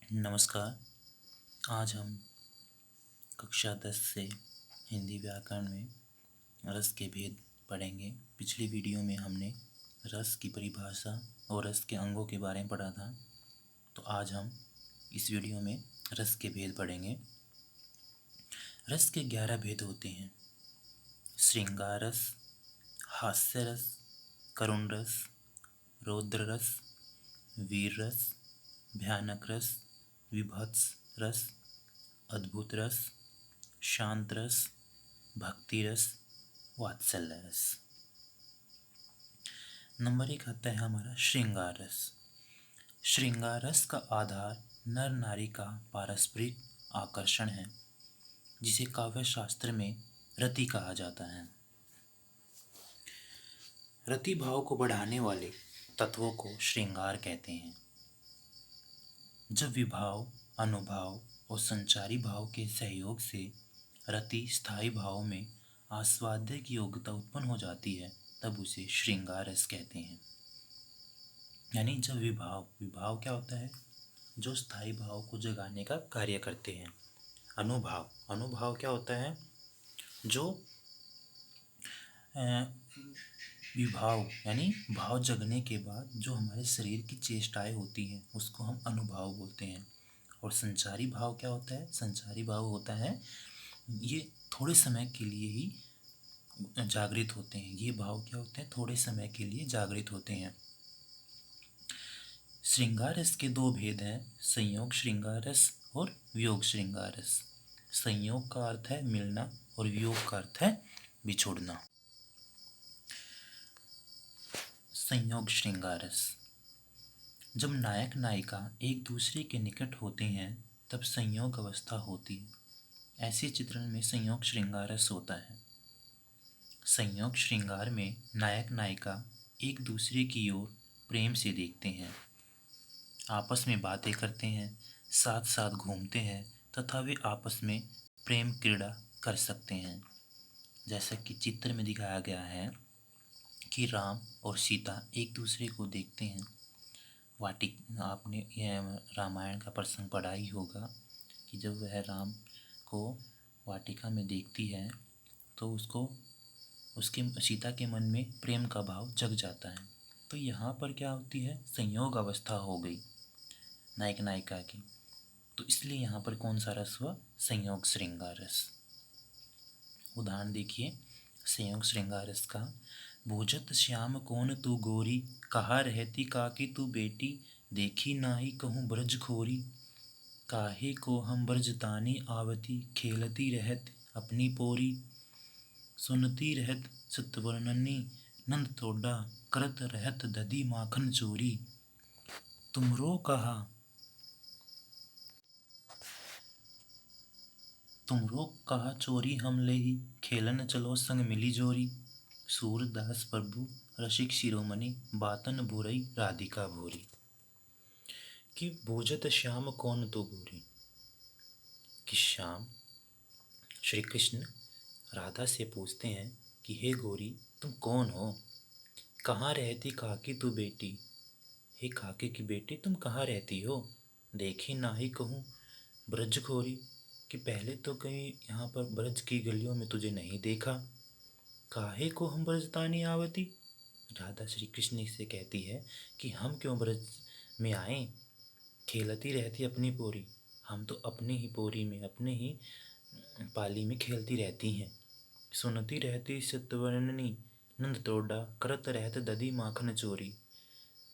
नमस्कार। आज हम कक्षा 10 से हिंदी व्याकरण में रस के भेद पढ़ेंगे। पिछली वीडियो में हमने रस की परिभाषा और रस के अंगों के बारे में पढ़ा था। तो आज हम इस वीडियो में रस के भेद पढ़ेंगे। रस के 11 भेद होते हैं। श्रृंगार रस, हास्य रस, करुण रस, रौद्र रस, वीर रस, भयानक रस, विभत्स रस, अद्भुत रस, शांत रस, भक्ति रस, वात्सल्य रस। नंबर 1 आता है हमारा श्रृंगार रस। श्रृंगार रस का आधार नर नारी का पारस्परिक आकर्षण है, जिसे काव्य शास्त्र में रति कहा जाता है। रति भाव को बढ़ाने वाले तत्वों को श्रृंगार कहते हैं। जब विभाव, अनुभाव और संचारी भाव के सहयोग से रति स्थायी भाव में आस्वाद्य की योग्यता उत्पन्न हो जाती है, तब उसे श्रृंगार रस कहते हैं। यानी जब विभाव विभाव क्या होता है? जो स्थायी भाव को जगाने का कार्य करते हैं। अनुभाव अनुभाव क्या होता है? जो विभाव यानी भाव जगने के बाद जो हमारे शरीर की चेष्टाएं होती हैं, उसको हम अनुभाव बोलते हैं। और संचारी भाव क्या होता है? संचारी भाव होता है ये थोड़े समय के लिए ही जागृत होते हैं। ये भाव क्या होते हैं? थोड़े समय के लिए जागृत होते हैं। श्रृंगार रस के 2 भेद हैं, संयोग श्रृंगार रस और वियोग श्रृंगार रस। संयोग का अर्थ है मिलना और वियोग का अर्थ है बिछोड़ना। संयोग श्रृंगार रस। जब नायक नायिका एक दूसरे के निकट होते हैं, तब संयोग अवस्था होती है। ऐसे चित्रण में संयोग श्रृंगार रस होता है। संयोग श्रृंगार में नायक नायिका एक दूसरे की ओर प्रेम से देखते हैं, आपस में बातें करते हैं, साथ साथ घूमते हैं तथा वे आपस में प्रेम क्रीड़ा कर सकते हैं। जैसा कि चित्र में दिखाया गया है कि राम और सीता एक दूसरे को देखते हैं। आपने यह रामायण का प्रसंग पढ़ा ही होगा कि जब वह राम को वाटिका में देखती है तो उसके सीता के मन में प्रेम का भाव जग जाता है। तो यहाँ पर क्या होती है? संयोग अवस्था हो गई नायक नायिका की। तो इसलिए यहाँ पर कौन सा रस हुआ? संयोग श्रृंगार रस। उदाहरण देखिए संयोग श्रृंगार रस का। भूजत श्याम कौन तू गोरी, कहा रहती काकी तू बेटी, देखी नाही कहूँ ब्रज खोरी, काहे को हम ब्रजतानी आवती, खेलती रहत अपनी पोरी, सुनती रहत सतवर्णनी, नंद तोड़ा करत रहत दधी माखन चोरी, तुमरो कहा चोरी हम लेही, खेलन चलो संग मिली जोरी, सूरदास प्रभु रसिक शिरोमणि, बातन भुरई राधिका भूरी। कि भोजत श्याम कौन तो गोरी, कि श्याम श्री कृष्ण राधा से पूछते हैं कि हे गोरी तुम कौन हो? कहाँ रहती काकी तू बेटी, हे काके की बेटी तुम कहाँ रहती हो? देखी नाही कहूँ ब्रज खोरी, कि पहले तो कहीं यहाँ पर ब्रज की गलियों में तुझे नहीं देखा। काहे को हम ब्रजतानी आवती, राधा श्री कृष्ण से कहती है कि हम क्यों ब्रज में आए, खेलती रहती अपनी पोरी, हम तो अपनी ही पोरी में अपने ही पाली में खेलती रहती हैं। सुनती रहती सतवर्णनी, नंद तोड़ा करत रहत दधी माखन चोरी,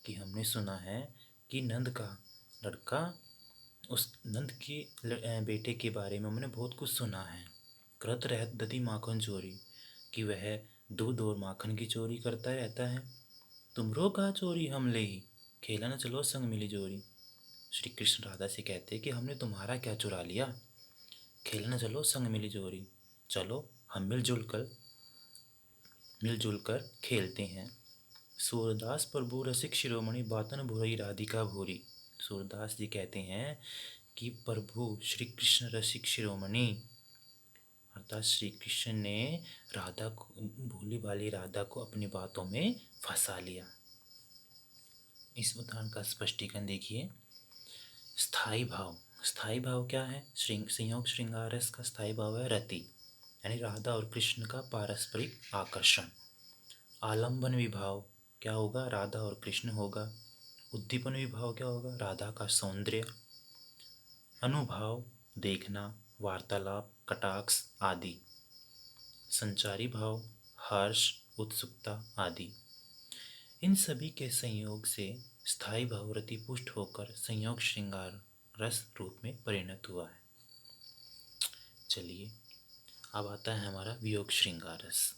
कि हमने सुना है कि नंद का लड़का, उस नंद के बेटे के बारे में हमने बहुत कुछ सुना है। करत रहत दधी माखन चोरी, कि वह दूध और माखन की चोरी करता रहता है। तुमरो कहा चोरी हम ले ही, खेला न चलो संग मिली जोरी। श्री कृष्ण राधा से कहते कि हमने तुम्हारा क्या चुरा लिया, खेलने चलो संग मिली जोरी, चलो हम मिलजुल कर खेलते हैं। सूरदास प्रभु रसिक शिरोमणि, बातन भुरई राधिका भूरी। सूरदास जी कहते हैं कि प्रभु श्री कृष्ण रसिक शिरोमणि अर्थात श्री कृष्ण ने राधा को, भोली भाली राधा को अपनी बातों में फंसा लिया। इस उदाहरण का स्पष्टीकरण देखिए स्थाई भाव। स्थाई भाव क्या है? संयोग श्रृंगार रस का स्थाई भाव है रति, यानी राधा और कृष्ण का पारस्परिक आकर्षण। आलंबन विभाव क्या होगा? राधा और कृष्ण होगा। उद्दीपन विभाव क्या होगा? राधा का सौंदर्य। अनुभाव देखना, वार्तालाप, कटाक्ष आदि। संचारी भाव हर्ष, उत्सुकता आदि। इन सभी के संयोग से स्थायी भाव रति पुष्ट होकर संयोग श्रृंगार रस रूप में परिणत हुआ है। चलिए अब आता है हमारा वियोग श्रृंगार रस।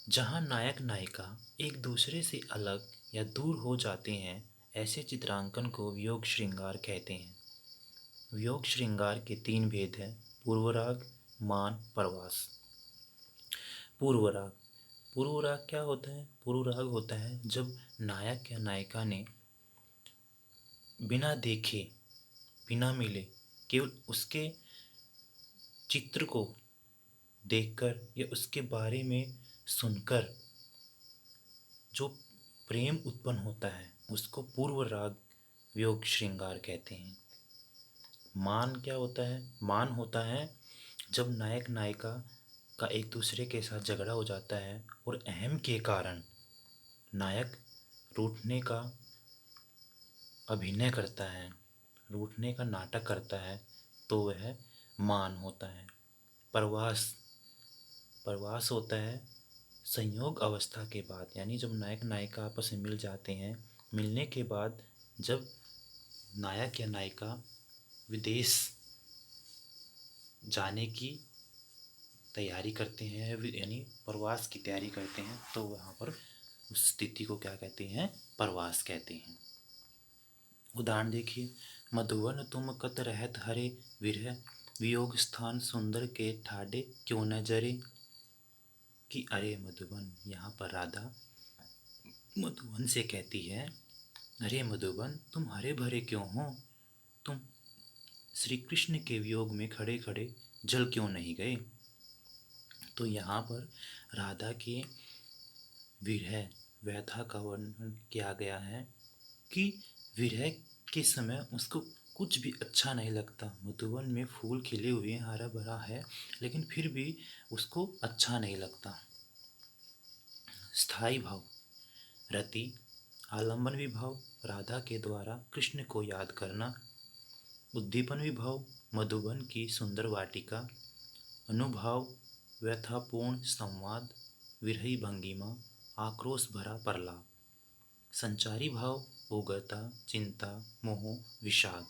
जहाँ नायक नायिका एक दूसरे से अलग या दूर हो जाते हैं, ऐसे चित्रांकन को वियोग श्रृंगार कहते हैं। वियोग श्रृंगार के तीन भेद हैं: पूर्वराग, मान, परवास। पूर्वराग। पूर्वराग क्या होता है? पूर्वराग होता है जब नायक या नायिका ने बिना देखे, बिना मिले, केवल उसके चित्र को देखकर या उसके बारे में सुनकर जो प्रेम उत्पन्न होता है उसको पूर्व राग वियोग श्रृंगार कहते हैं। मान क्या होता है? मान होता है जब नायक नायिका का एक दूसरे के साथ झगड़ा हो जाता है और अहम के कारण नायक रूठने का अभिनय करता है, रूठने का नाटक करता है, तो वह मान होता है। परवास। परवास होता है संयोग अवस्था के बाद, यानी जब नायक नायिका आपस में मिल जाते हैं, मिलने के बाद जब नायक या नायिका विदेश जाने की तैयारी करते हैं, यानी प्रवास की तैयारी करते हैं, तो वहाँ पर उस स्थिति को क्या कहते हैं? प्रवास कहते हैं। उदाहरण देखिए, मधुवन तुम कत रहत हरे, विरह वियोग स्थान सुंदर के ठाडे क्यों न जरे। कि अरे मधुबन, यहाँ पर राधा मधुबन से कहती है, अरे मधुबन तुम हरे भरे क्यों हो, तुम श्री कृष्ण के वियोग में खड़े खड़े जल क्यों नहीं गए। तो यहाँ पर राधा के विरह व्यथा का वर्णन किया गया है कि विरह के समय उसको कुछ भी अच्छा नहीं लगता। मधुवन में फूल खिले हुए हैं, हरा भरा है, लेकिन फिर भी उसको अच्छा नहीं लगता। स्थाई भाव रति। आलंबन विभाव राधा के द्वारा कृष्ण को याद करना। उद्दीपन विभाव मधुबन की सुंदर वाटिका। अनुभाव व्यथापूर्ण संवाद, विरही भंगिमा, आक्रोश भरा प्रलाप। संचारी भाव उग्रता, चिंता, मोह, विषाद।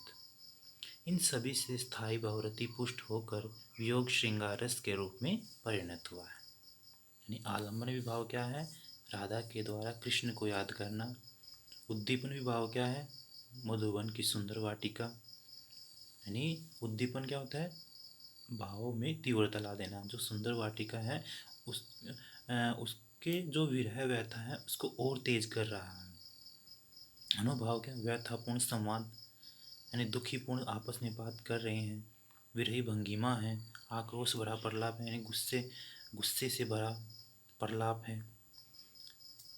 इन सभी से स्थायी भाव रति पुष्ट होकर वियोग श्रृंगारस के रूप में परिणत हुआ है। यानी आलंबन विभाव क्या है? राधा के द्वारा कृष्ण को याद करना। उद्दीपन विभाव क्या है? मधुबन की सुंदर वाटिका। यानी उद्दीपन क्या होता है? भाव में तीव्रता ला देना। जो सुंदर वाटिका है उसके जो विरह व्यथा है उसको और तेज कर रहा है। अनुभाव क्या? व्यथापूर्ण संवाद, यानी दुखीपूर्ण आपस में बात कर रहे हैं। विरही भंगिमा है। आक्रोश भरा प्रलाप है, यानी गुस्से से भरा प्रलाप है।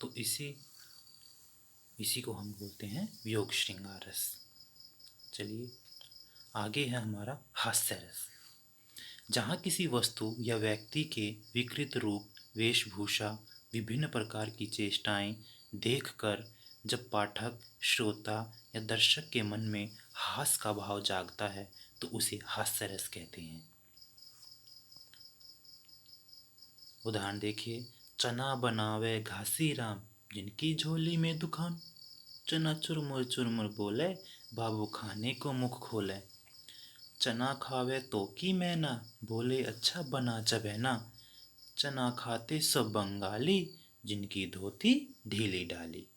तो इसी को हम बोलते हैं वियोग श्रृंगार रस। चलिए आगे है हमारा हास्य रस। जहाँ किसी वस्तु या व्यक्ति के विकृत रूप, वेशभूषा, विभिन्न प्रकार की चेष्टाएं देखकर जब पाठक, श्रोता या दर्शक के मन में हास्य का भाव जागता है, तो उसे हास्य रस कहते हैं। उदाहरण देखिए, चना बनावे घासी राम, जिनकी झोली में दुकान। चना चुरमुर चुरमुर बोले, बाबू खाने को मुख खोले। चना खावे तो की मैना, बोले अच्छा बना चबेना। चना खाते सब बंगाली, जिनकी धोती ढीली डाली।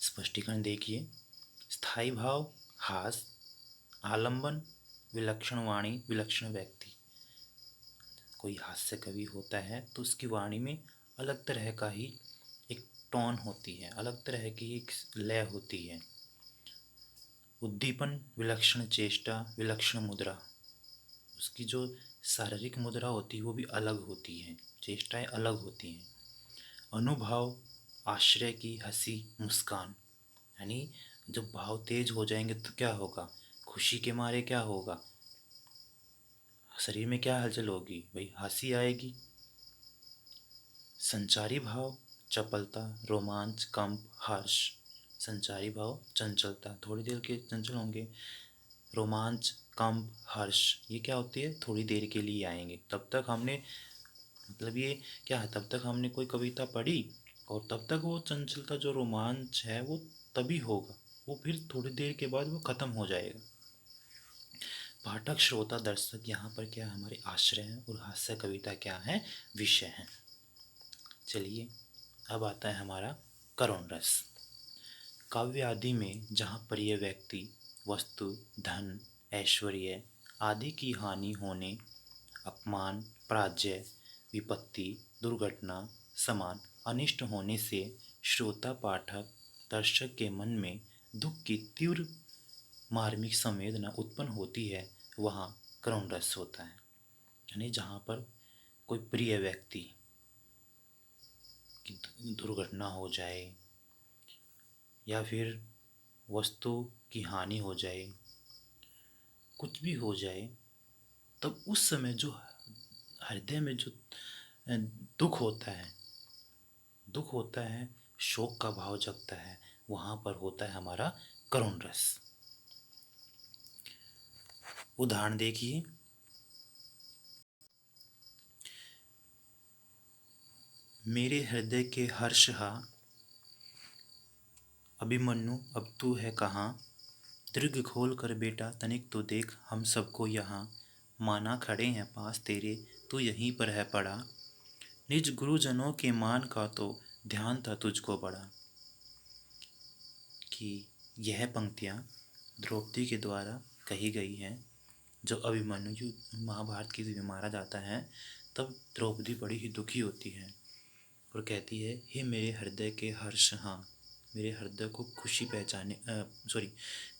स्पष्टीकरण देखिए, स्थायी भाव हास, आलंबन विलक्षण वाणी, विलक्षण व्यक्ति। कोई हास्य कवि होता है तो उसकी वाणी में अलग तरह का ही एक टोन होती है, अलग तरह की एक लय होती है। उद्दीपन विलक्षण चेष्टा, विलक्षण मुद्रा। उसकी जो शारीरिक मुद्रा होती है वो भी अलग होती है, चेष्टाएं अलग होती हैं। अनुभाव आश्रय की हंसी, मुस्कान, यानी जब भाव तेज हो जाएंगे तो क्या होगा? खुशी के मारे क्या होगा? शरीर में क्या हलचल होगी भाई? हंसी आएगी। संचारी भाव चपलता, रोमांच, कंप, हर्ष। संचारी भाव चंचलता, थोड़ी देर के चंचल होंगे। रोमांच, कंप, हर्ष, ये क्या होती है? थोड़ी देर के लिए आएंगे। तब तक हमने, मतलब ये क्या है, तब तक हमने कोई कविता पढ़ी और तब तक वो चंचलता, जो रोमांच है, वो तभी होगा। वो फिर थोड़ी देर के बाद वो खत्म हो जाएगा। पाठक, श्रोता, दर्शक यहाँ पर क्या हमारे आश्रय हैं, और हास्य कविता क्या है? विषय है। चलिए, अब आता है हमारा करुण रस। काव्य आदि में जहाँ प्रिय व्यक्ति, वस्तु, धन, ऐश्वर्य आदि की हानि होने, अपमान, पराजय, विपत्ति, दुर्घटना समान अनिष्ट होने से श्रोता, पाठक, दर्शक के मन में दुख की तीव्र मार्मिक संवेदना उत्पन्न होती है, वहाँ करुण रस होता है। यानी जहाँ पर कोई प्रिय व्यक्ति की दुर्घटना हो जाए या फिर वस्तु की हानि हो जाए, कुछ भी हो जाए, तब उस समय जो हृदय में जो दुख होता है, शोक का भाव जगता है, वहाँ पर होता है हमारा करुण रस। उदाहरण देखिए, मेरे हृदय के हर्ष हा, अभिमन्यु अब तू है कहाँ? दीर्घ खोल कर बेटा तनिक तो देख हम सबको यहाँ, माना खड़े हैं पास तेरे तू यहीं पर है पड़ा, निज गुरुजनों के मान का तो ध्यान था तुझको बड़ा। कि यह पंक्तियाँ द्रौपदी के द्वारा कही गई हैं। जब अभिमन्यु महाभारत की में मारा जाता है, तब द्रौपदी बड़ी ही दुखी होती है और कहती है, हे मेरे हृदय के हर्ष, हाँ, मेरे हृदय को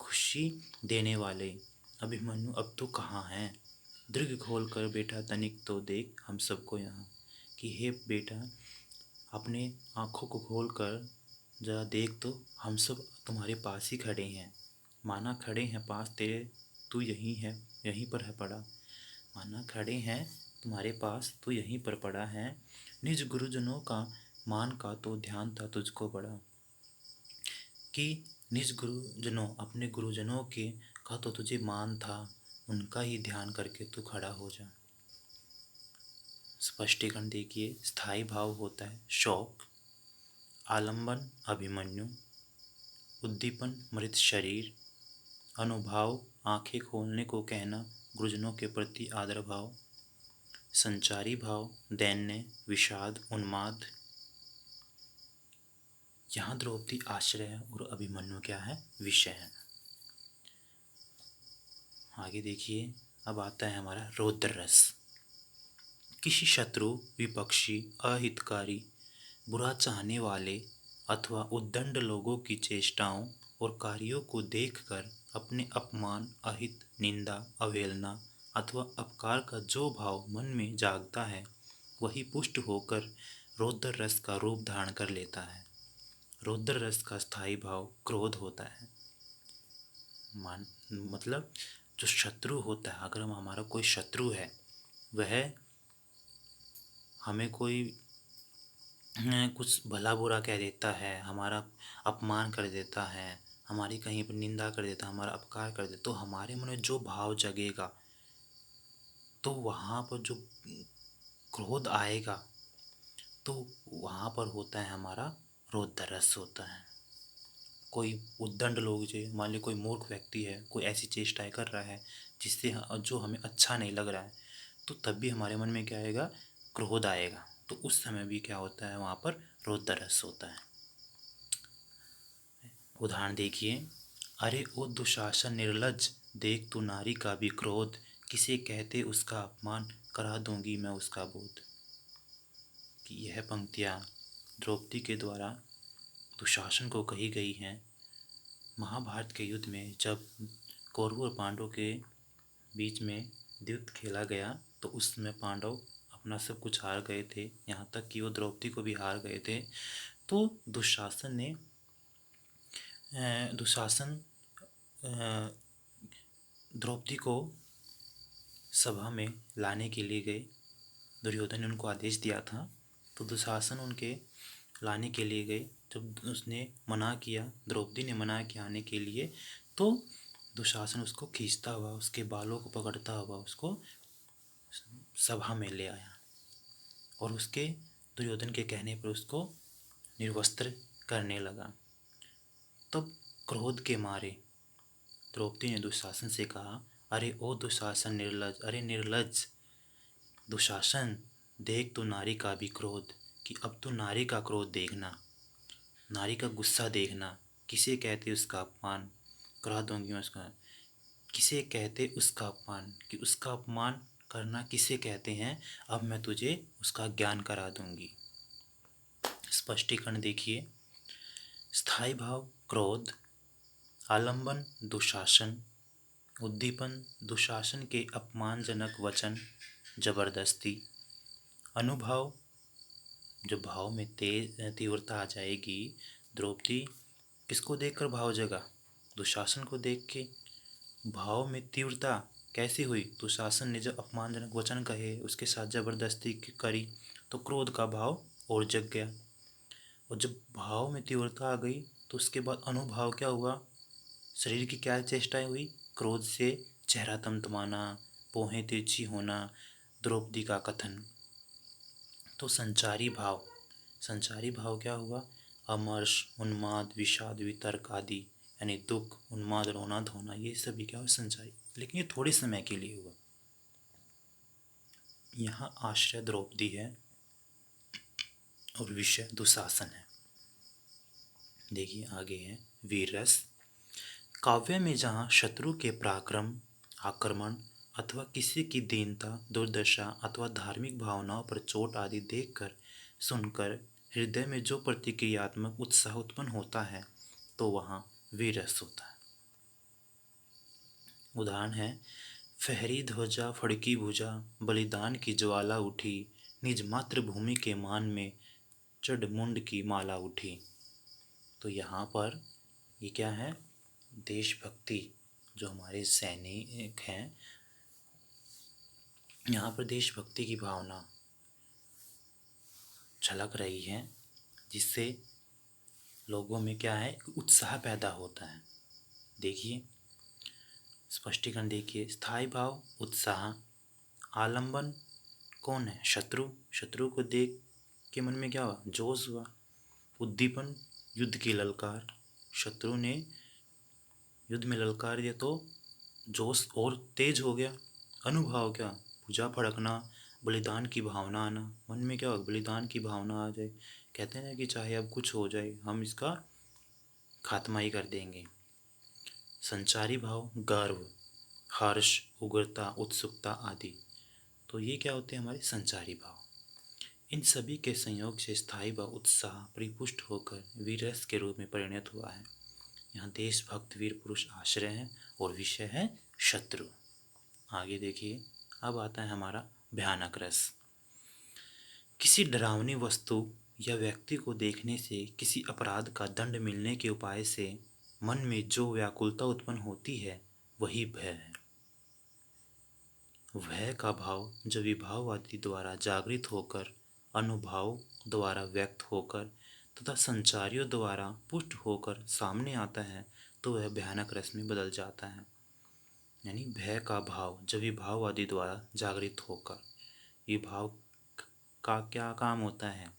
खुशी देने वाले अभिमन्यु अब तो कहाँ हैं? दीर्घ खोल कर बेटा तनिक तो देख हम सबको यहाँ। कि हे बेटा, अपने आँखों को खोल कर जरा देख तो, हम सब तुम्हारे पास ही खड़े हैं, माना खड़े हैं पास तेरे तू यहीं पर है पड़ा। माना खड़े हैं तुम्हारे पास तू यहीं पर पड़ा है, निज गुरुजनों का मान का तो ध्यान था तुझको बड़ा। कि निज गुरुजनों, अपने गुरुजनों के का तो तुझे मान था, उनका ही ध्यान करके तू खड़ा हो जा। स्पष्टीकरण देखिए, स्थायी भाव होता है शोक, आलंबन अभिमन्यु, उद्दीपन मृत शरीर, अनुभाव आंखें खोलने को कहना, गुरुजनों के प्रति आदर भाव, संचारी भाव दैन्य, विषाद, उन्माद। यहाँ द्रौपदी आश्रय है और अभिमन्यु क्या है? विषय है। आगे देखिए, अब आता है हमारा रौद्र रस। किसी शत्रु, विपक्षी, अहितकारी, बुरा चाहने वाले अथवा उद्दंड लोगों की चेष्टाओं और कार्यों को देखकर अपने अपमान, अहित, निंदा, अवहेलना अथवा अपकार का जो भाव मन में जागता है, वही पुष्ट होकर रौद्र रस का रूप धारण कर लेता है। रौद्र रस का स्थायी भाव क्रोध होता है। मतलब जो शत्रु होता है, अगर हमारा कोई शत्रु है, वह हमें कोई कुछ भला बुरा कह देता है, हमारा अपमान कर देता है, हमारी कहीं पर निंदा कर देता है, हमारा अपकार कर देता, तो हमारे मन में जो भाव जगेगा, तो वहाँ पर जो क्रोध आएगा, तो वहाँ पर होता है हमारा रौद्र रस होता है। कोई उद्दंड लोग, जो मान लीजिए कोई मूर्ख व्यक्ति है, कोई ऐसी चेष्टाएं कर रहा है जिससे जो हमें अच्छा नहीं लग रहा है, तो तब भी हमारे मन में क्या आएगा? क्रोध आएगा। तो उस समय भी क्या होता है? वहाँ पर रौद्र रस होता है। उदाहरण देखिए, अरे ओ दुशासन निर्लज्ज, देख तू नारी का भी क्रोध, किसे कहते उसका अपमान, करा दूंगी मैं उसका बोध। कि यह पंक्तियाँ द्रौपदी के द्वारा दुशासन को कही गई हैं। महाभारत के युद्ध में जब कौरवों और पांडवों के बीच में युद्ध खेला गया, तो उस समय पांडव अपना सब कुछ हार गए थे, यहाँ तक कि वो द्रौपदी को भी हार गए थे। तो दुशासन ने दुशासन द्रौपदी को सभा में लाने के लिए गए। दुर्योधन ने उनको आदेश दिया था, तो दुशासन उनके लाने के लिए गए। जब उसने मना किया, द्रौपदी ने मना किया आने के लिए, तो दुशासन उसको खींचता हुआ, उसके बालों को पकड़ता हुआ उसको सभा में ले आया और उसके दुर्योधन के कहने पर उसको निर्वस्त्र करने लगा। तब क्रोध के मारे द्रौपदी ने दुशासन से कहा, अरे ओ दुशासन निर्लज, अरे निर्लज दुशासन, देख तो नारी का भी क्रोध, कि अब तो नारी का क्रोध देखना, नारी का गुस्सा देखना। किसे कहते उसका अपमान, करा दूंगी मैं उसका। किसे कहते उसका अपमान, कि उसका अपमान करना किसे कहते हैं, अब मैं तुझे उसका ज्ञान करा दूंगी। स्पष्टीकरण देखिए। स्थायी भाव क्रोध, आलंबन दुशासन, उद्दीपन दुशासन के अपमानजनक वचन, जबरदस्ती। अनुभाव, जब भाव में तेज तीव्रता आ जाएगी, द्रौपदी किसको देखकर भाव जगा, दुशासन को देख के। भाव में तीव्रता कैसी हुई, दुशासन ने जब अपमानजनक वचन कहे, उसके साथ जबरदस्ती करी, तो क्रोध का भाव और जग गया। और जब भाव में तीव्रता आ गई, तो उसके बाद अनुभाव क्या हुआ, शरीर की क्या चेष्टाएं हुई, क्रोध से चेहरा तमतमाना, भौहें तिरछी होना, द्रौपदी का कथन। तो संचारी भाव, संचारी भाव क्या हुआ, अमर्ष, उन्माद, विषाद, वितर्क आदि, यानी दुख, उन्माद, रोना धोना, ये सभी क्या हुआ, संचारी। लेकिन ये थोड़े समय के लिए हुआ। यहाँ आश्रय द्रौपदी है और विषय दुशासन है। देखिए आगे है वीर रस। काव्य में जहाँ शत्रु के पराक्रम, आक्रमण अथवा किसी की दीनता, दुर्दशा अथवा धार्मिक भावनाओं पर चोट आदि देखकर, सुनकर हृदय में जो प्रतिक्रियात्मक उत्साह उत्पन्न होता है, तो वहाँ वीर रस होता है। उदाहरण है, फहरी ध्वजा फड़की भुजा, बलिदान की ज्वाला उठी, निज मातृभूमि के मान में चढ़ की माला उठी। तो यहाँ पर ये क्या है, देशभक्ति, जो हमारे सैनिक हैं, यहाँ पर देशभक्ति की भावना झलक रही है, जिससे लोगों में क्या है, उत्साह पैदा होता है। देखिए स्पष्टीकरण देखिए। स्थायी भाव उत्साह, आलंबन कौन है, शत्रु, शत्रु को देख के मन में क्या हुआ, जोश हुआ। उद्दीपन युद्ध की ललकार, शत्रु ने युद्ध में ललकार दिया तो जोश और तेज हो गया। अनुभाव क्या, भुजा फड़कना, बलिदान की भावना आना, मन में क्या हो, बलिदान की भावना आ जाए। कहते हैं ना कि चाहे अब कुछ हो जाए, हम इसका खात्मा ही कर देंगे। संचारी भाव गर्व, हर्ष, उग्रता, उत्सुकता आदि। तो ये क्या होते हैं, हमारे संचारी भाव। इन सभी के संयोग से स्थायी भाव उत्साह परिपुष्ट होकर वीररस के रूप में परिणत हुआ है। यहाँ देशभक्त वीर पुरुष आश्रय है और विषय है शत्रु। आगे देखिए, अब आता है हमारा भयानक रस। किसी डरावनी वस्तु या व्यक्ति को देखने से, किसी अपराध का दंड मिलने के उपाय से मन में जो व्याकुलता उत्पन्न होती है, वही भय है। भय का भाव जब विभाववादी द्वारा जागृत होकर, अनुभाव द्वारा व्यक्त होकर तथा संचारियों द्वारा पुष्ट होकर सामने आता है, तो वह भयानक रस में बदल जाता है। यानी भय का भाव जब विभाववादी द्वारा जागृत होकर, विभाव का क्या काम होता है,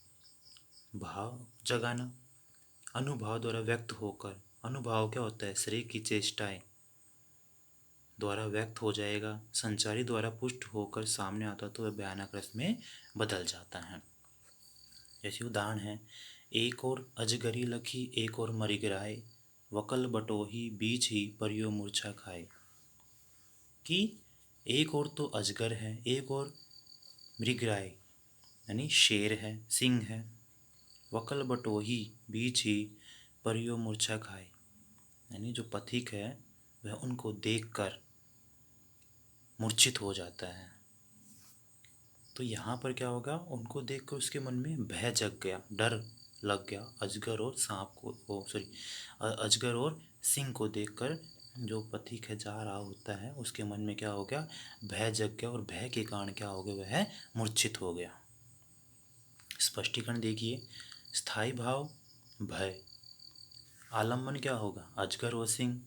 भाव जगाना। अनुभाव द्वारा व्यक्त होकर, अनुभाव क्या होता है, शरीर की चेष्टाएं द्वारा व्यक्त हो जाएगा, संचारी द्वारा पुष्ट होकर सामने आता तो वह भयानक रस में बदल जाता है। जैसे उदाहरण है, एक और अजगरी लखी एक और मरिगराए, वकल बटोही बीच ही परियो मूर्छा खाए। कि एक और तो अजगर है, एक और मृगराय यानी शेर है, सिंह है, वकल बटोही बीच ही परियो मूर्छा खाए, यानी जो पथिक है वह उनको देखकर मूर्छित हो जाता है। तो यहाँ पर क्या होगा, उनको देखकर उसके मन में भय जग गया, डर लग गया। अजगर और सांप को, ओ सॉरी, अजगर और सिंह को देखकर जो पथिक है जा रहा होता है, उसके मन में क्या हो गया, भय जग गया, और भय के कारण क्या हो गया, वह मूर्छित हो गया। स्पष्टीकरण देखिए। स्थायी भाव भय, आलम्बन क्या होगा, अजगर और सिंह।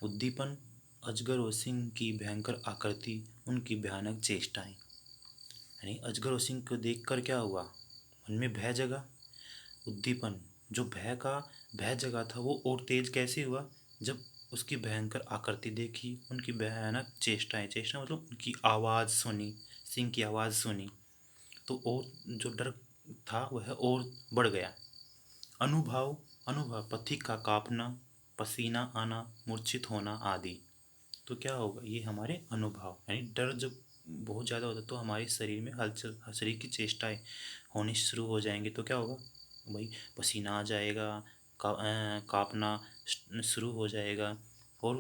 उद्दीपन, अजगर और सिंह की भयंकर आकृति, उनकी भयानक चेष्टाएं। यानी अजगर और सिंह को देखकर क्या हुआ, मन में भय जगा। उद्दीपन, जो भय जगा था वो और तेज कैसे हुआ, जब उसकी भयंकर आकृति देखी, उनकी भयानक चेष्टाएं, चेष्टा मतलब उनकी आवाज़ सुनी, सिंह की आवाज़ सुनी, तो और जो डर था वह और बढ़ गया। अनुभव, अनुभव पथिक का कांपना, पसीना आना, मूर्छित होना आदि। तो क्या होगा, ये हमारे अनुभव, यानी डर जब बहुत ज़्यादा होता है तो हमारे शरीर में हलचल, शरीर की चेष्टाएं होनी शुरू हो जाएंगी। तो क्या होगा भाई, पसीना आ जाएगा, कांपना शुरू हो जाएगा, और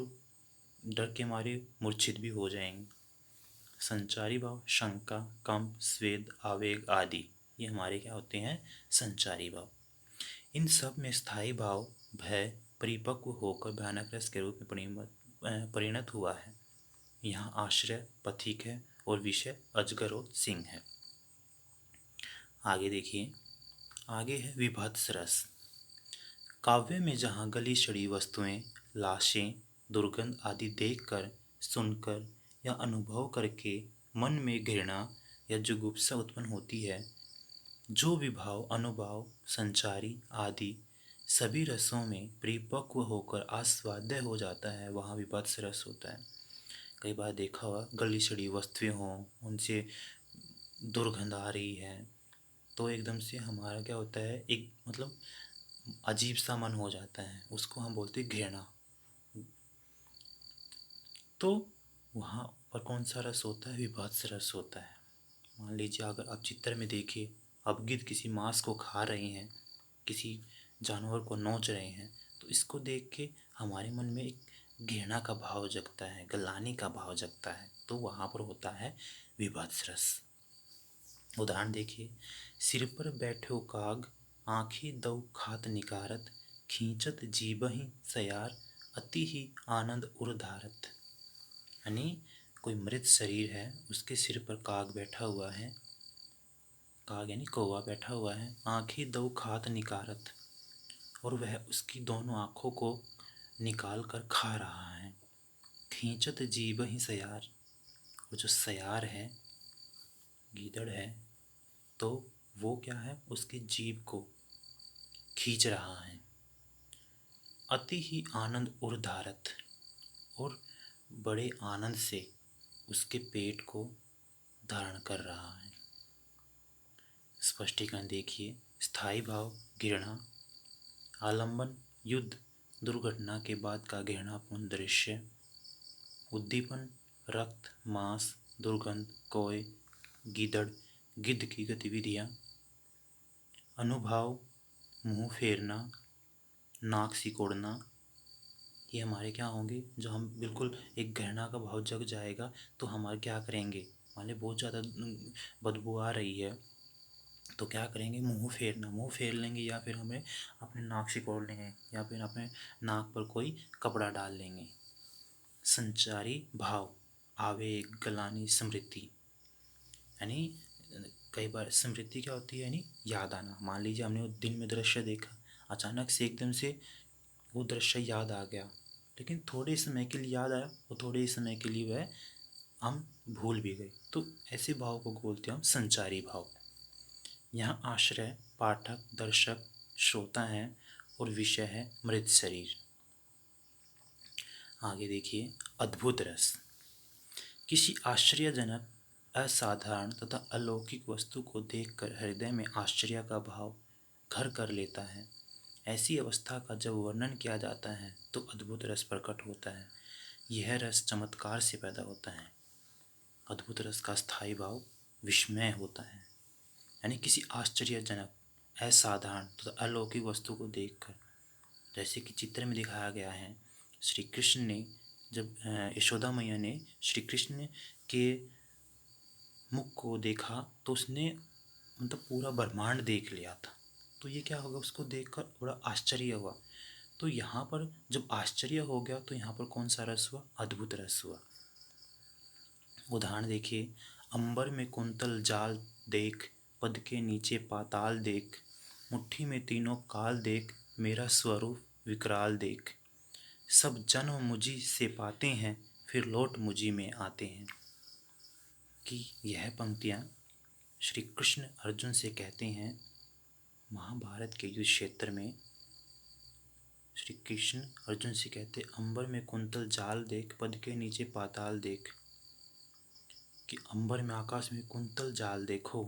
डर के मारे मूर्छित भी हो जाएंगे। संचारी भाव, शंका, कंप, स्वेद, आवेग आदि, ये हमारे क्या होते हैं, संचारी भाव। इन सब में स्थायी भाव भय परिपक्व होकर भयानक रस के रूप में परिणत हुआ है। यहाँ आश्रय पथिक है और विषय अजगर और सिंह है। आगे देखिए, आगे है विभत्स रस। काव्य में जहाँ गली सड़ी वस्तुएं, लाशें, दुर्गंध आदि देखकर, सुनकर या अनुभव करके मन में घृणा या जुगुप्सा उत्पन्न होती है, जो विभाव अनुभाव संचारी आदि सभी रसों में परिपक्व होकर आस्वाद्य हो जाता है, वहाँ विभत्स रस होता है। कई बार देखा हुआ, गली सड़ी वस्तुएं हों, उनसे दुर्गंध आ रही है, तो एकदम से हमारा क्या होता है, एक मतलब अजीब सा मन हो जाता है, उसको हम बोलते हैं घृणा। तो वहाँ पर कौन सा रस होता है, विभत्स रस होता है। मान लीजिए अगर आप चित्र में देखिए, अब गिद्ध किसी मांस को खा रहे हैं, किसी जानवर को नोच रहे हैं, तो इसको देख के हमारे मन में एक घृणा का भाव जगता है, गलानी का भाव जगता है, तो वहाँ पर होता है विभत्स रस। उदाहरण देखिए, सिर पर बैठो काग, आँखी दौ खात निकारत, खींचत जीबहि सयार, अति ही आनंद उर्धारत। यानी कोई मृत शरीर है, उसके सिर पर काग बैठा हुआ है, काग यानी कौवा बैठा हुआ है, आँखें दो खात निकारत, और वह उसकी दोनों आँखों को निकाल कर खा रहा है। खींचत जीभ ही सयार, और जो सयार है, गीदड़ है, तो वो क्या है, उसकी जीभ को खींच रहा है। अति ही आनंद उर्धारत, और बड़े आनंद से उसके पेट को धारण कर रहा है। स्पष्टीकरण देखिए। स्थायी भाव घृणा, आलंबन युद्ध, दुर्घटना के बाद का घृणापूर्ण दृश्य। उद्दीपन रक्त, मांस, दुर्गंध, कोय, गीदड़, गिद्ध की गतिविधियाँ। अनुभाव मुंह फेरना, नाक सिकोड़ना, ये हमारे क्या होंगे, जो हम बिल्कुल एक घृणा का भाव जग जाएगा तो हमारे क्या करेंगे, मान ली बहुत ज़्यादा बदबू आ रही है, तो क्या करेंगे, मुंह फेरना, मुंह फेर लेंगे, या फिर हमें अपने नाक सिकोड़ लेंगे, या फिर अपने नाक पर कोई कपड़ा डाल लेंगे। संचारी भाव आवेग, गलानी, स्मृति, यानी कई बार स्मृति क्या होती है, यानी याद आना। मान लीजिए हमने वो दिन में दृश्य देखा, अचानक से एकदम से वो दृश्य याद आ गया, लेकिन थोड़े समय के लिए याद आया, वो थोड़े समय के लिए वह हम भूल भी गए, तो ऐसे भाव को बोलते हैं हम संचारी भाव। यहाँ आश्रय पाठक, दर्शक, श्रोता हैं, और विषय है मृत शरीर। आगे देखिए, अद्भुत रस। किसी आश्चर्यजनक, असाधारण तथा अलौकिक वस्तु को देखकर हृदय में आश्चर्य का भाव घर कर लेता है। ऐसी अवस्था का जब वर्णन किया जाता है तो अद्भुत रस प्रकट होता है। यह रस चमत्कार से पैदा होता है। अद्भुत रस का स्थायी भाव विस्मय होता है, यानी किसी आश्चर्यजनक, असाधारण तथा अलौकिक वस्तु को देखकर, जैसे कि चित्र में दिखाया गया है, श्री कृष्ण ने जब यशोदा मैया ने श्री कृष्ण के मुख को देखा तो उसने मतलब पूरा ब्रह्मांड देख लिया था। तो ये क्या होगा, उसको देखकर बड़ा आश्चर्य हुआ। तो यहाँ पर जब आश्चर्य हो गया तो यहाँ पर कौन सा रस हुआ, अद्भुत रस हुआ। उदाहरण देखिए, अंबर में कुंतल जाल देख, पद के नीचे पाताल देख, मुट्ठी में तीनों काल देख, मेरा स्वरूप विकराल देख, सब जन्म मुझी से पाते हैं, फिर लौट मुझी में आते हैं। कि यह पंक्तियाँ श्री कृष्ण अर्जुन से कहते हैं महाभारत के युद्ध क्षेत्र में। श्री कृष्ण अर्जुन से कहते, अंबर में कुंतल जाल देख, पद के नीचे पाताल देख। कि अंबर में, आकाश में कुंतल जाल देखो,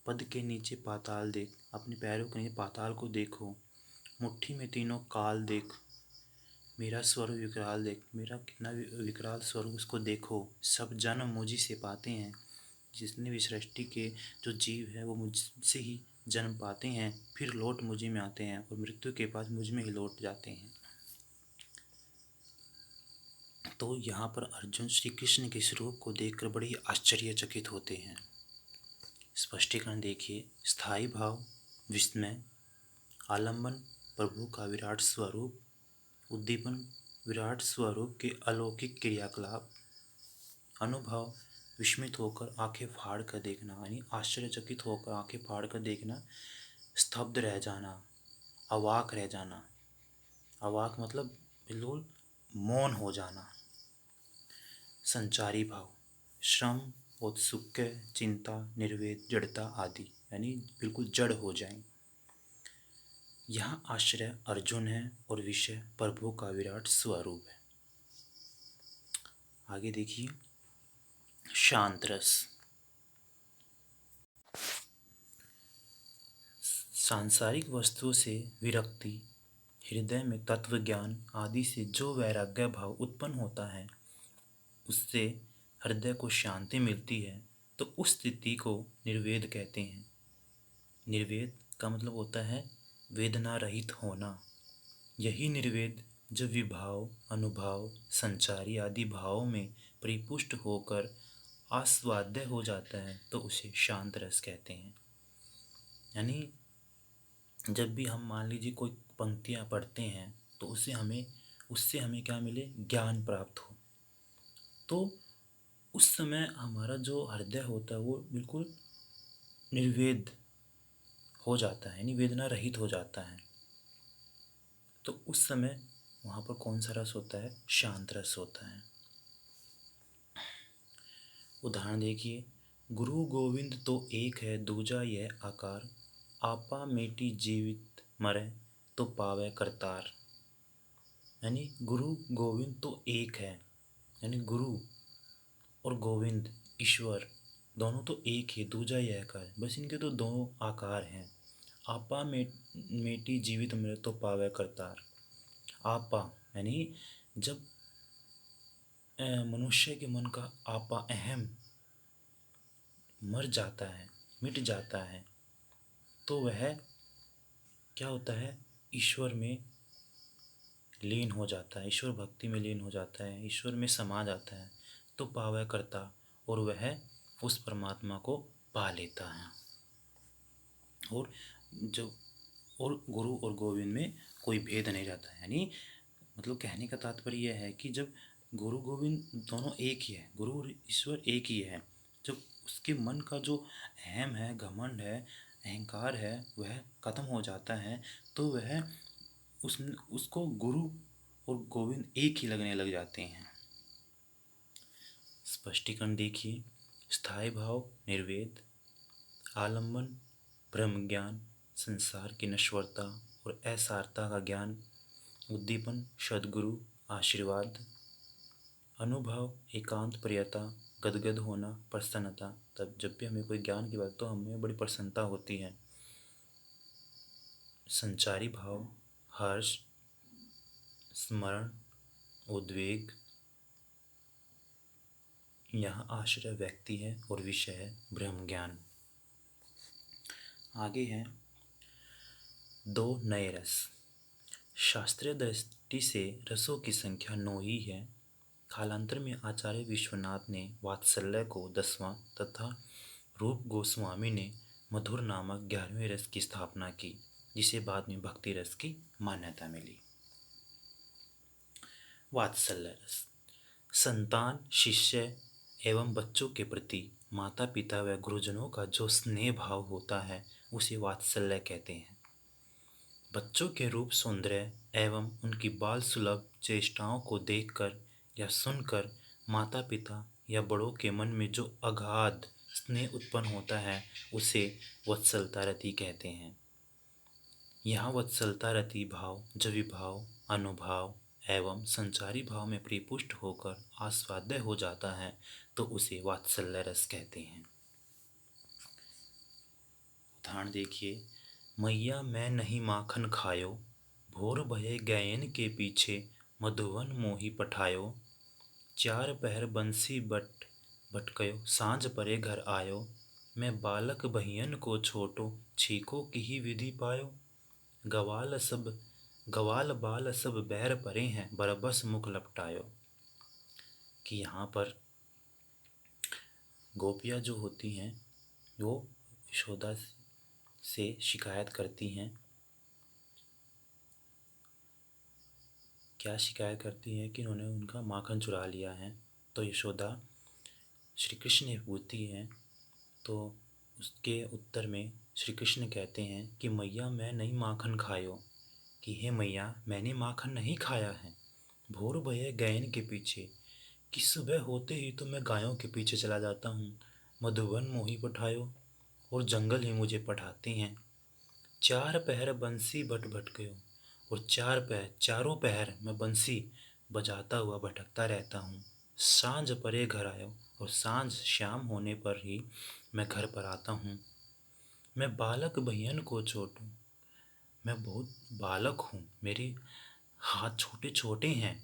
पद के नीचे पाताल देख, अपने पैरों के नीचे पाताल को देखो, मुट्ठी में तीनों काल देख, मेरा स्वरूप विकराल देख, मेरा कितना विकराल स्वरूप उसको देखो, सब जन्म मुझी से पाते हैं। जितने भी सृष्टि के जो जीव है वो मुझसे ही जन्म पाते हैं, फिर लौट मुझी में आते हैं और मृत्यु के बाद मुझ में ही लौट जाते हैं। तो यहाँ पर अर्जुन श्री कृष्ण के स्वरूप को देखकर बड़े ही आश्चर्यचकित होते हैं। स्पष्टीकरण देखिए, स्थायी भाव विस्मय, आलंबन प्रभु का विराट स्वरूप, उद्दीपन विराट स्वरूप के अलौकिक क्रियाकलाप, अनुभव विस्मित होकर आंखें फाड़ कर देखना, यानी आश्चर्यचकित होकर आंखें फाड़ कर देखना, स्तब्ध रह जाना, अवाक रह जाना। अवाक मतलब बिल्कुल मौन हो जाना। संचारी भाव, श्रम, औत्सुक्य, चिंता, निर्वेद, जड़ता आदि, यानी बिल्कुल जड़ हो जाएं। यहाँ आश्रय अर्जुन है और विषय प्रभु का विराट स्वरूप है। आगे देखिए, शांत रस। सांसारिक वस्तुओं से विरक्ति, हृदय में तत्व ज्ञान आदि से जो वैराग्य भाव उत्पन्न होता है, उससे हृदय को शांति मिलती है, तो उस स्थिति को निर्वेद कहते हैं। निर्वेद का मतलब होता है वेदना रहित होना। यही निर्वेद जब विभाव, अनुभाव, संचारी आदि भावों में परिपुष्ट होकर आस्वाद्य हो जाता है तो उसे शांत रस कहते हैं। यानी जब भी हम मान लीजिए कोई पंक्तियाँ पढ़ते हैं तो उससे हमें क्या मिले, ज्ञान प्राप्त हो, तो उस समय हमारा जो हृदय होता है वो बिल्कुल निर्वेद हो जाता है, यानी वेदना रहित हो जाता है। तो उस समय वहाँ पर कौन सा रस होता है, शांत रस होता है। उदाहरण देखिए, गुरु गोविंद तो एक है दूजा यह आकार, आपा मेटी जीवित मरे तो पावे करतार। यानी गुरु गोविंद तो एक है, यानी गुरु और गोविंद ईश्वर दोनों तो एक ही, दूजा यह आकार, बस इनके तो दो आकार हैं। आपा मेटी जीवित मरे तो पावे करतार। आपा यानी जब मनुष्य के मन का आपा अहम मर जाता है, मिट जाता है, तो वह क्या होता है, ईश्वर में लीन हो जाता है, ईश्वर भक्ति में लीन हो जाता है, ईश्वर में समा जाता है, तो पावय करता, और वह उस परमात्मा को पा लेता है। और जब और गुरु और गोविंद में कोई भेद नहीं रहता है। यानी मतलब कहने का तात्पर्य यह है कि जब गुरु गोविंद दोनों एक ही है, गुरु और ईश्वर एक ही है, जब उसके मन का जो अहम है, घमंड है, अहंकार है, वह खत्म हो जाता है, तो वह उसको गुरु और गोविंद एक ही लगने लग जाते हैं। स्पष्टीकरण देखिए, स्थायी भाव निर्वेद, आलंबन ब्रह्म ज्ञान, संसार की नश्वरता और असारता का ज्ञान, उद्दीपन सद्गुरु आशीर्वाद, अनुभव एकांत प्रियता, गदगद होना, प्रसन्नता। तब जब भी हमें कोई ज्ञान की बात तो हमें बड़ी प्रसन्नता होती है। संचारी भाव हर्ष, स्मरण, उद्वेग। यहाँ आश्रय व्यक्ति है और विषय है ब्रह्म ज्ञान। आगे है दो नए रस। शास्त्रीय दृष्टि से रसों की संख्या 9 ही है। कालांतर में आचार्य विश्वनाथ ने वात्सल्य को 10वां तथा रूप गोस्वामी ने मधुर नामक 11वें रस की स्थापना की। जिसे बाद में भक्ति रस की मान्यता मिली। वात्सल्य रस संतान, शिष्य एवं बच्चों के प्रति माता पिता व गुरुजनों का जो स्नेह भाव होता है उसे वात्सल्य कहते हैं। बच्चों के रूप, सौंदर्य एवं उनकी बाल सुलभ चेष्टाओं को देखकर या सुनकर माता पिता या बड़ों के मन में जो अगाध स्नेह उत्पन्न होता है उसे वत्सलता रति कहते हैं। यहाँ वत्सलता रति भाव जब विभाव, अनुभाव एवं संचारी भाव में परिपुष्ट होकर आस्वाद्य हो जाता है तो उसे वात्सल्य रस कहते हैं। उदाहरण देखिए, मैया मैं नहीं माखन खायो, भोर भये गयन के पीछे मधुवन मोही पठायो, चार पहर बंसी भटकयो, सांझ परे घर आयो, मैं बालक बहियन को छोटो, छीको की ही विधि पायो, गवाल बाल सब बैर परे हैं, बरबस मुख लपटायो। कि यहाँ पर गोपियाँ जो होती हैं वो यशोदा से शिकायत करती हैं। क्या शिकायत करती हैं कि उन्होंने उनका माखन चुरा लिया है। तो यशोदा श्री कृष्ण ने पूछती हैं तो उसके उत्तर में श्री कृष्ण कहते हैं कि मैया मैं नहीं माखन खायो, कि हे मैया मैंने माखन नहीं खाया है। भोर भये गैन के पीछे, कि सुबह होते ही तो मैं गायों के पीछे चला जाता हूँ, मधुवन मोही पठायो और जंगल ही मुझे पठाते हैं। चार पहर बंसी भट गयो, और चारों पहर मैं बंसी बजाता हुआ भटकता रहता हूँ। सांझ परे घर आयो, और सांझ शाम होने पर ही मैं घर पर आता हूँ। मैं बालक बहियन को छोटू, मैं बहुत बालक हूँ, मेरे हाथ छोटे छोटे हैं।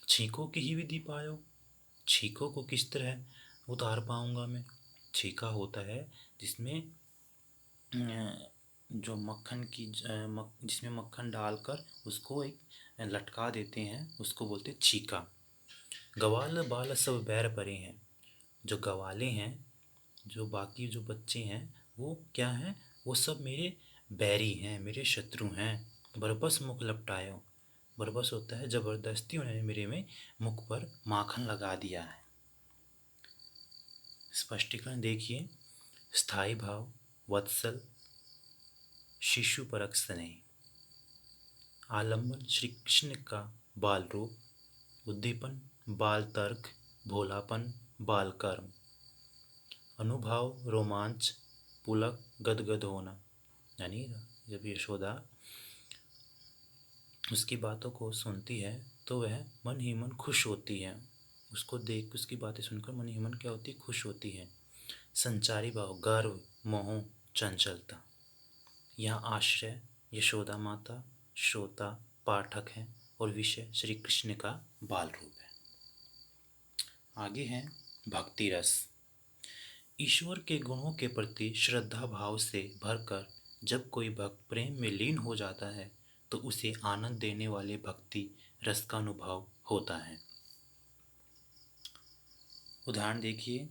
छींकों की ही विधि पायो, छींकों को किस तरह उतार पाऊँगा मैं। छीका होता है जिसमें जो मक्खन की जिसमें मक्खन डालकर उसको एक लटका देते हैं, उसको बोलते छीका। गवाल बाल सब बैर परे हैं, जो गवाले हैं, जो बाकी जो बच्चे हैं वो क्या हैं, वो सब मेरे बैरी हैं, मेरे शत्रु हैं। बरबस मुख लपटायो, बरबस होता है जबरदस्ती उन्होंने मेरे में मुख पर माखन लगा दिया है। स्पष्टीकरण देखिए, स्थायी भाव वत्सल, शिशु परक स्नेह, आलम्बन श्री कृष्ण का बाल रूप, उद्दीपन बाल तर्क, भोलापन बाल कर्म, अनुभाव रोमांच, पुलक गदगद होना। यानी जब यशोदा उसकी बातों को सुनती है तो वह मन ही मन खुश होती है। उसको देख उसकी बातें सुनकर मन ही मन क्या होती है, खुश होती है। संचारी भाव गर्व, मोह, चंचलता। यहाँ आश्रय यशोदा माता, श्रोता पाठक है और विषय श्री कृष्ण का बाल रूप है। आगे है भक्ति रस। ईश्वर के गुणों के प्रति श्रद्धा भाव से भरकर जब कोई भक्त प्रेम में लीन हो जाता है तो उसे आनंद देने वाले भक्ति रस का अनुभव होता है। उदाहरण देखिए,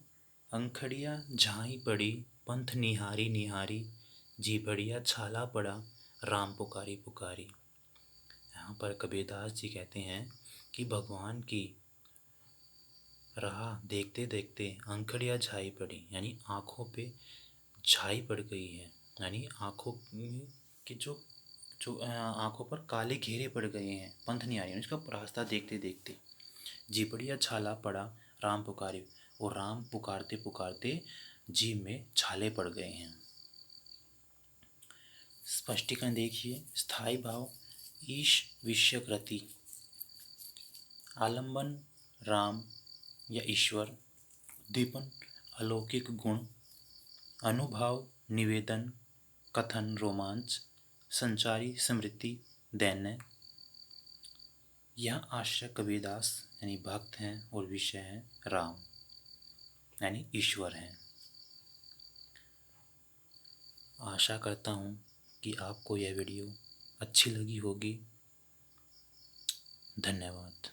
अंखड़िया झाई पड़ी, पंथ निहारी निहारी, जी बढ़िया छाला पड़ा, राम पुकारी पुकारी। यहाँ पर कबीरदास जी कहते हैं कि भगवान की राह देखते देखते अंखड़िया झाई पड़ी, यानी आँखों पे झाई पड़ गई है, यानी आँखों की जो जो आँखों पर काले घेरे पड़ गए हैं, पंथ नहीं आ रही है उसका रास्ता देखते देखते। जी बढ़िया छाला पड़ा, राम पुकारे, और राम पुकारते पुकारते जी में छाले पड़ गए हैं। स्पष्टीकरण देखिए, स्थायी भाव ईश विषयक रति, आलंबन राम या ईश्वर, उद्दीपन अलौकिक गुण, अनुभाव निवेदन कथन रोमांच, संचारी स्मृति दैन्य। यह आश्रय कबीरदास यानी भक्त हैं और विषय है राम यानी ईश्वर हैं। आशा करता हूँ कि आपको यह वीडियो अच्छी लगी होगी। धन्यवाद।